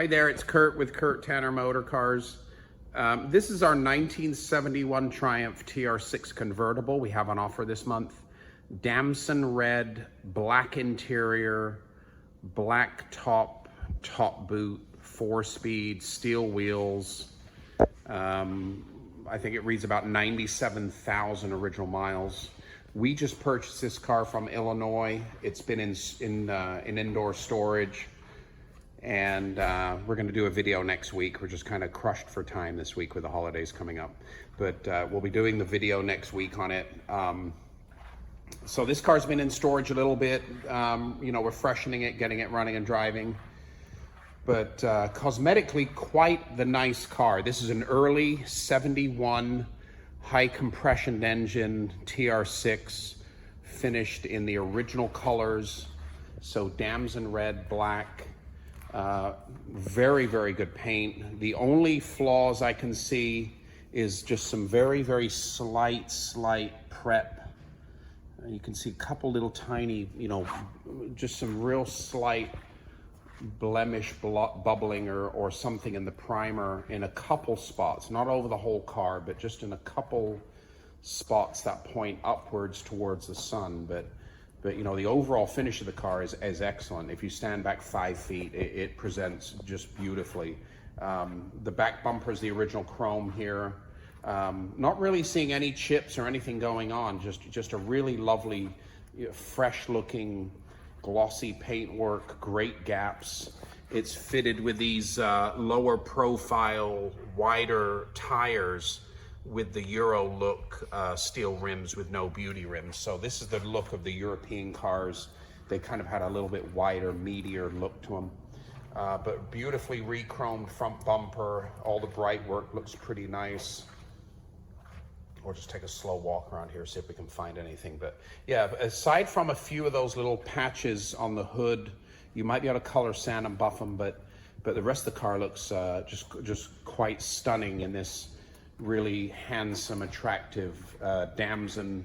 Hi there, it's Kurt with Kurt Tanner Motor Cars. This is our 1971 Triumph Tr6 Convertible we have on offer this month. DAMSON red, black interior, black top boot, 4-speed, steel wheels. I think it reads about 97,000 original miles. We just purchased this car from Illinois. It's been in indoor storage. And we're going to do a video next week. We're just kind of crushed for time this week with the holidays coming up. But we'll be doing the video next week on it. So this car's been in storage a little bit. You know, we're freshening it, getting it running and driving. But cosmetically, quite the nice car. This is an early 71 high compression engine TR6, finished in the original colors. So DAMSON red, black. Very, very good paint. The only flaws I can see is just some very, very slight prep. You can see a couple little tiny, you know, just some real slight blemish bubbling or something in the primer in a couple spots, not over the whole car, but just in a couple spots that point upwards towards the sun. But you know, the overall finish of the car is excellent. If you stand back 5 feet, it presents just beautifully. The back bumper is the original chrome here. Not really seeing any chips or anything going on, just a really lovely, fresh looking, glossy paintwork, great gaps. It's fitted with these lower profile, wider tires with the Euro look steel rims with no beauty rims. So this is the look of the European cars. They kind of had a little bit wider, meatier look to them. But beautifully re-chromed front bumper. All the bright work looks pretty nice. We'll just take a slow walk around here, see if we can find anything. But yeah, aside from a few of those little patches on the hood, you might be able to color sand and buff them, but the rest of the car looks just quite stunning in this really handsome, attractive DAMSON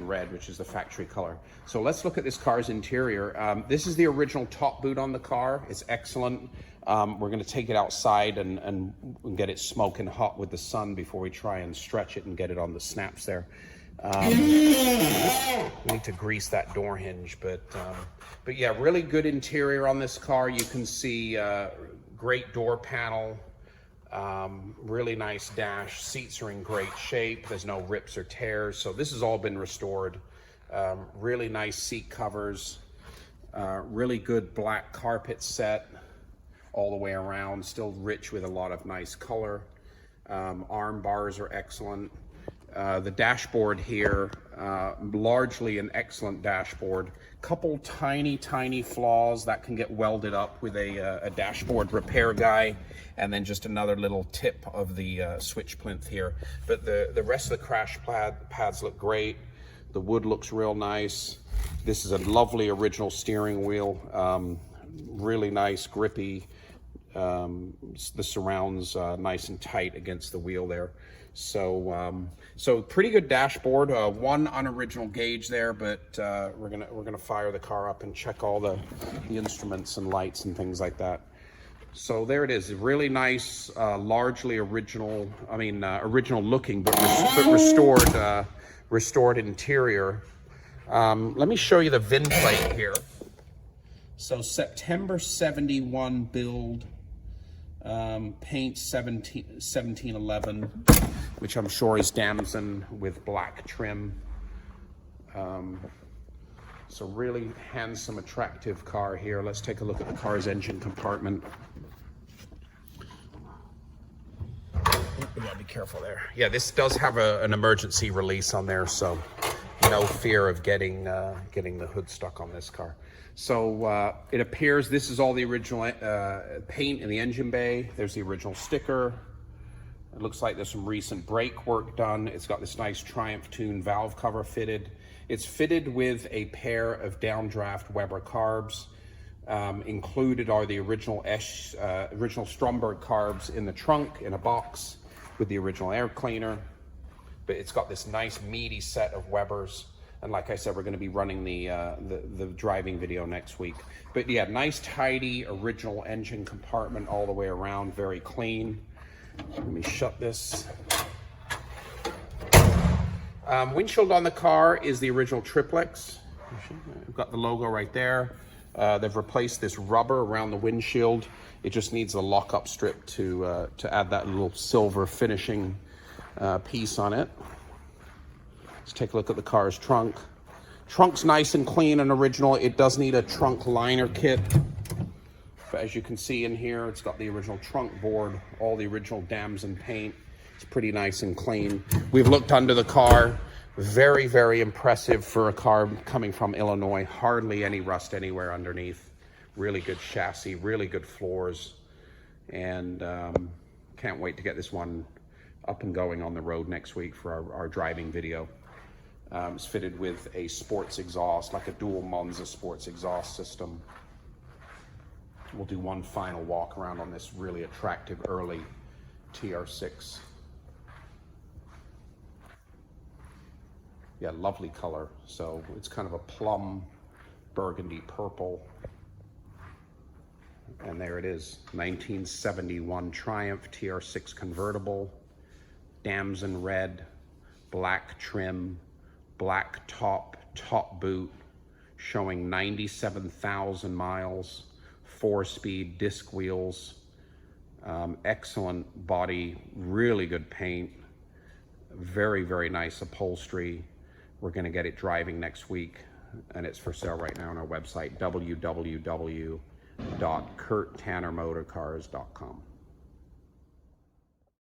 red, which is the factory color. So let's look at this car's interior. This is the original top boot on the car. It's excellent. We're going to take it outside and get it smoking hot with the sun before we try and stretch it and get it on the snaps there. We need to grease that door hinge, but yeah, really good interior on this car. You can see great door panel. Really nice dash. Seats are in great shape. There's no rips or tears. So this has all been restored. Really nice seat covers. Really good black carpet set all the way around. Still rich with a lot of nice color. Arm bars are excellent. The dashboard here, largely an excellent dashboard. Couple tiny flaws that can get welded up with a dashboard repair guy, and then just another little tip of the switch plinth here. But the rest of the crash pads look great. The wood looks real nice. This is a lovely original steering wheel. Really nice, grippy. The surrounds nice and tight against the wheel there. So pretty good dashboard. One unoriginal gauge there, but we're gonna fire the car up and check all the instruments and lights and things like that. So there it is. Really nice, largely original. I mean, original looking, but restored interior. Let me show you the VIN plate here. So September 71 build. Paint 1711, which I'm sure is DAMSON with black trim. So really handsome, attractive car here. Let's take a look at the car's engine compartment. You gotta be careful there. Yeah, this does have an emergency release on there, so no fear of getting the hood stuck on this car. So it appears this is all the original paint in the engine bay. There's the original sticker. It looks like there's some recent brake work done. It's got this nice Triumph Tune valve cover fitted. It's fitted with a pair of downdraft Weber carbs. Included are the original Stromberg carbs in the trunk in a box with the original air cleaner. But it's got this nice meaty set of Webers. And like I said, we're going to be running the driving video next week. But yeah, nice, tidy, original engine compartment all the way around, very clean. Let me shut this. Windshield on the car is the original Tr6. We've got the logo right there. They've replaced this rubber around the windshield. It just needs a lock-up strip to add that little silver finishing piece on it. Let's take a look at the car's trunk. Trunk's nice and clean and original. It does need a trunk liner kit. But as you can see in here, it's got the original trunk board, all the original DAMSON paint. It's pretty nice and clean. We've looked under the car. Very, very impressive for a car coming from Illinois. Hardly any rust anywhere underneath. Really good chassis, really good floors. And can't wait to get this one up and going on the road next week for our driving video. It's fitted with a sports exhaust, like a dual Monza sports exhaust system. We'll do one final walk around on this really attractive early TR6. Yeah, lovely color. So it's kind of a plum burgundy purple. And there it is, 1971 Triumph Tr6 Convertible, DAMSON red, black trim, black top boot, showing 97,000 miles, 4-speed disc wheels, excellent body, really good paint, very, very nice upholstery. We're gonna get it driving next week, and it's for sale right now on our website, www.kurttannermotorcars.com.